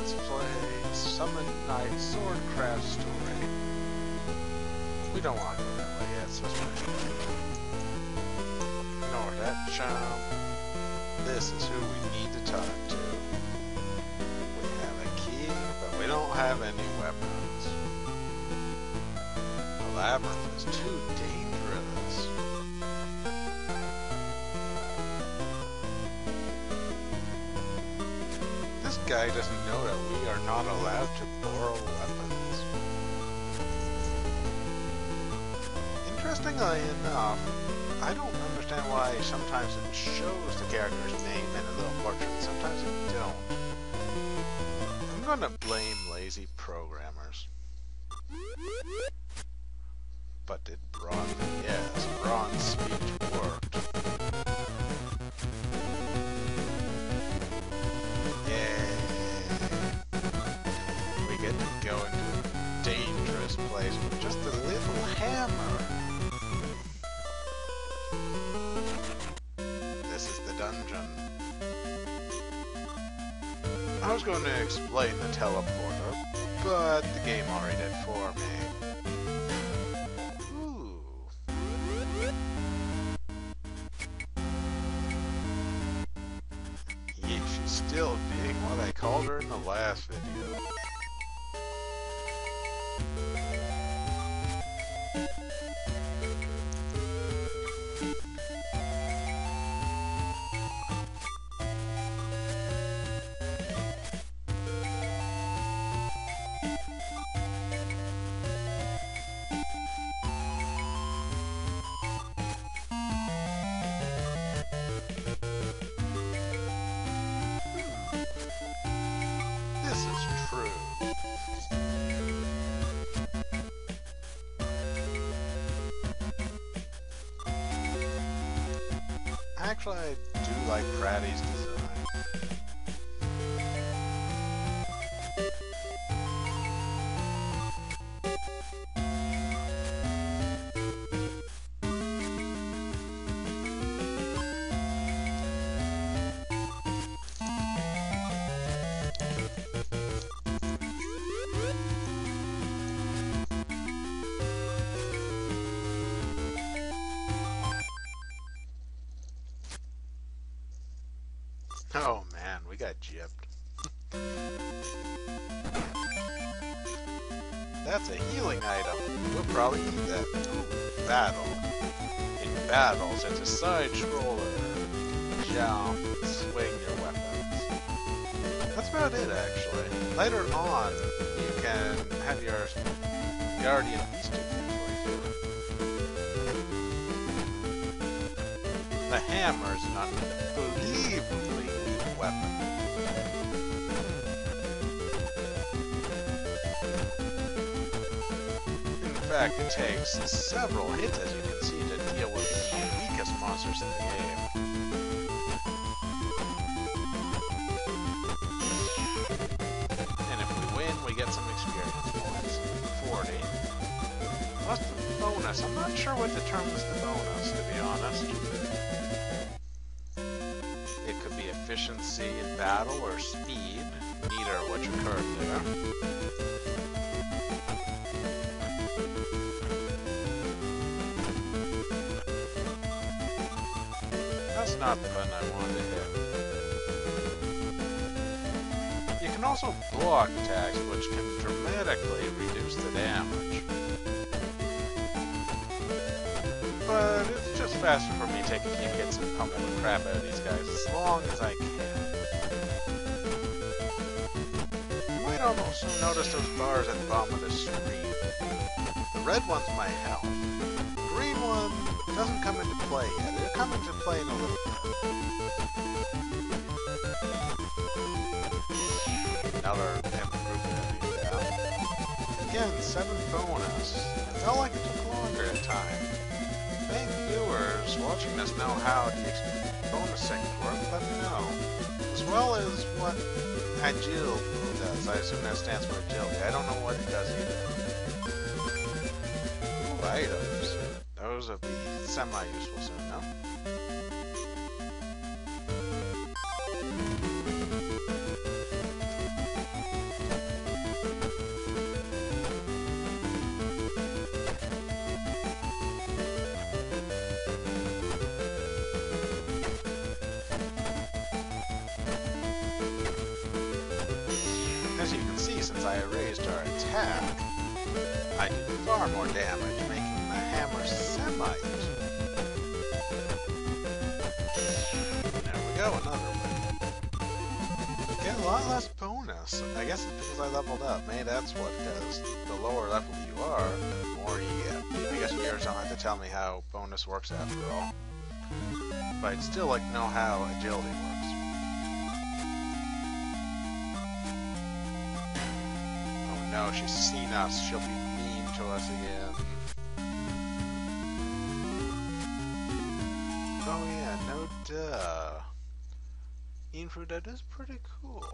let's play Summon Night Swordcraft story. We don't want to go that way yet, so let's ignore that chum. This is who we need to talk to. We have a key, but we don't have any weapons. The labyrinth is too dangerous. This guy doesn't know that we are not allowed to borrow weapons. Interestingly enough, I don't understand why sometimes it shows the character's name in a little portrait, sometimes it don't. I'm gonna blame lazy programmers. But did Braun? Yes, Braun's speech worked. Yay! We get to go into a dangerous place with just a little hammer. This is the dungeon. I was going to explain the teleporter, but the game already did for me. She's still being what I called her in the last video. Actually, I do like Pratty's design. Oh man, we got gypped. That's a healing item. We'll probably need that. Ooh, battle. In battles, it's a side scroller. Jump, swing your weapons. That's about it, actually. Later on, you can have your guardian beast do things for you. The hammer is an unbelievably weak weapon. In fact, it takes several hits, as you can see, to deal with the weakest monsters in the game. And if we win, we get some experience points. 40. Plus the bonus. I'm not sure what determines the bonus, to be honest. It could be efficiency in battle or speed. Neither of which occurred there. That's not the button I wanted to hit. You can also block attacks, which can dramatically reduce the damage. But it's just faster for me to take a few hits and pummel the crap out of these guys as long as I can. You might also notice those bars at the bottom of the screen. The red one's my health. The green one doesn't come into play yet. It'll come into play in a little bit. Another improvement down. Again, 7 bonus. It felt like it took longer at times. Thank viewers watching this know how the bonus things work, let me know. As well as what Agile does. I assume that stands for agility. I don't know what it does either. Ooh, items. Those will be semi-useful soon, no? since I raised our attack, I did far more damage, making the hammer semi-useful. There we go, another one. Get a lot less bonus. I guess it's because I leveled up. Maybe that's what it does. The lower level you are, the more you get. I guess viewers don't have to tell me how bonus works after all. But I'd still like to know how agility works. Oh no, she's seen us. She'll be mean to us again. Oh yeah, no duh. Info, that is pretty cool.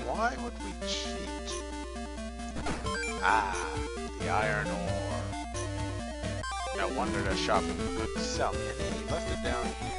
Why would we cheat? Ah, the iron ore. No wonder the shop couldn't sell me any. He left it down here.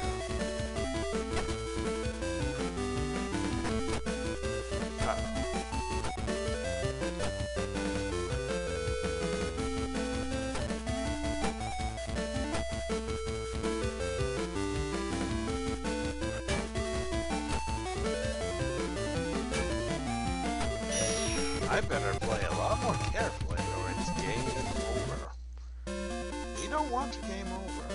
I better play a lot more carefully or it's game over. We don't want to game over.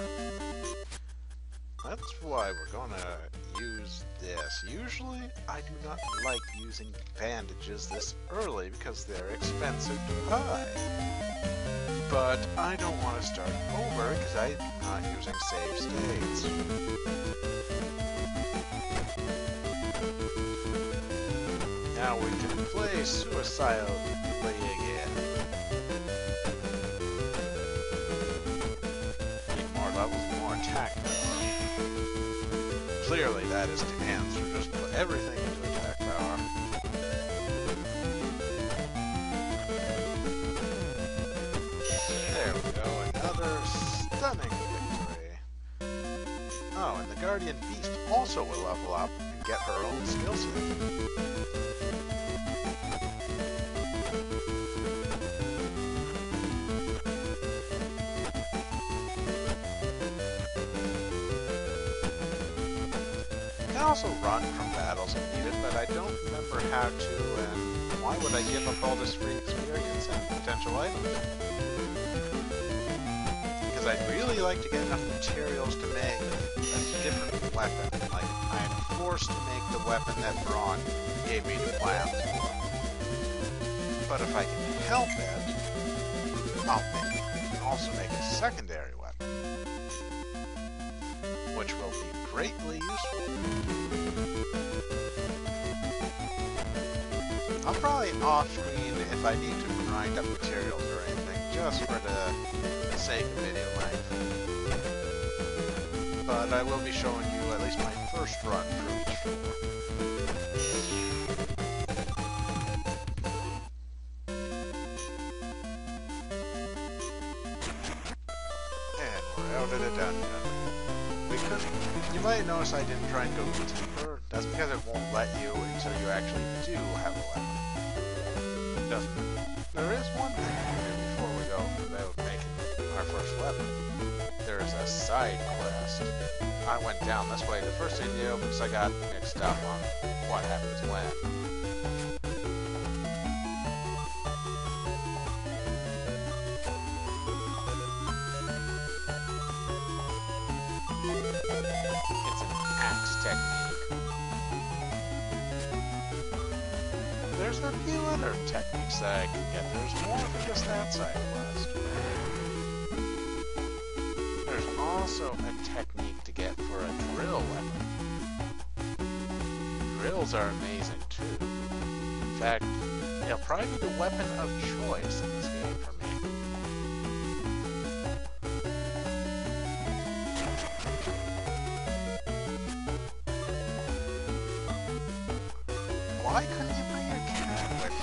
That's why we're gonna use this. Usually, I do not like using bandages this early because they're expensive to buy. But I don't want to start over because I'm not using save states. Now we can play suicidally again. Need more levels, more attack power. Clearly that is to answer. Just put everything into attack power. There we go, another stunning victory. Oh, and the Guardian Beast also will level up and get her own skill set. I can also run from battles if needed, but I don't remember how to, and why would I give up all this free experience and potential items? Because I'd really like to get enough materials to make a different weapon. Like, I'm forced to make the weapon that Braun gave me to plan for. But if I can help it, I'll also make a secondary weapon, which will be greatly useful. I'll probably off-screen if I need to grind up materials or anything, just for the sake of video length. But I will be showing you at least my first run through each floor. And we're out of the dungeon. Because you might notice I didn't try and go deeper. That's because it won't let you until you actually do have a weapon. There is one thing to do before we go about making our first weapon. There is a side quest. I went down this way the first video because I got mixed up on what happens when. It's an axe technique. There's a few other techniques that I can get. There's more than just that side quest. There's also a technique to get for a drill weapon. Drills are amazing too. In fact, they'll probably be the weapon of choice in this game for me. Why couldn't you bring your cat with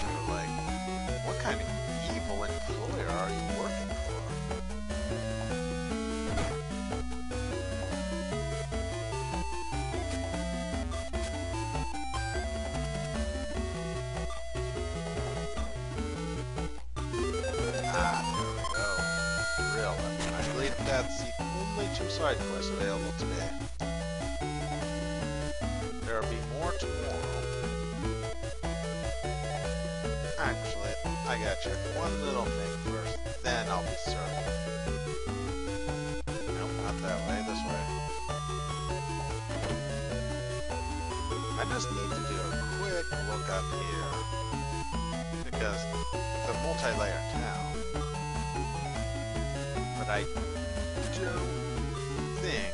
that's the only 2 side quests available today. There will be more tomorrow. Actually, I gotta check one little thing first, then I'll be certain. Nope, not that way, this way. I just need to do a quick look up here, because it's a multi-layer town. But I don't think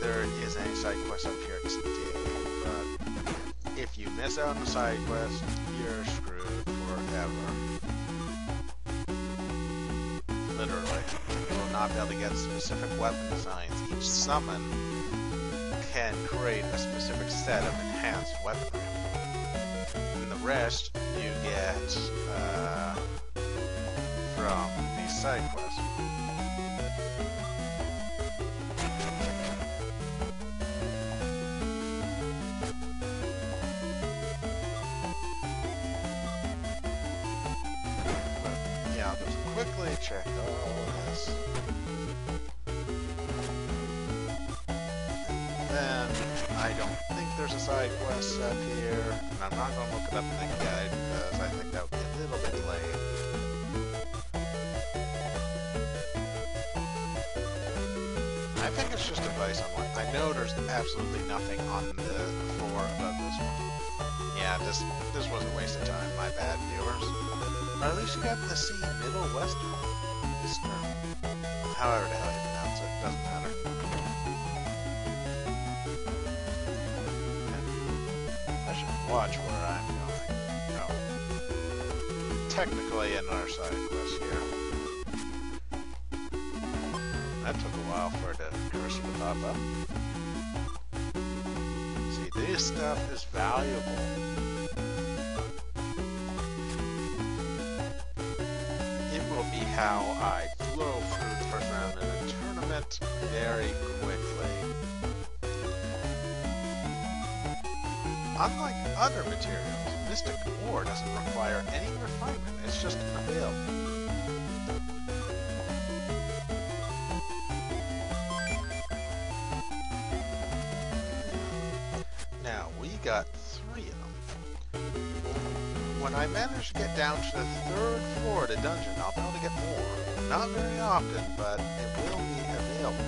there is any side quest up here today. But if you miss out on the side quest, you're screwed forever. Literally. You will not be able to get specific weapon designs. Each summon can create a specific set of enhanced weaponry. And the rest you get from these side quests. I'll just quickly check all this. And then, I don't think there's a side quest up here, and I'm not going to look it up in the guide because I think that would be a little bit late. I think it's just advice on what I know. There's absolutely nothing on the floor above this one. Yeah, this was a waste of time. My bad, viewers. Or at least you got to see Middle Western. Eastern. However the hell you pronounce it, doesn't matter. And I should watch where I'm going. No. Technically another side quest here. That took a while for the cursor to pop up. See, this stuff is valuable. Be how I blow through the first round in a tournament very quickly. Unlike other materials, Mystic Ore doesn't require any refinement, it's just available. Now, we got 3 of them. When I manage to get down to the 3rd floor of the dungeon, I'll be able to get more. Not very often, but it will be available.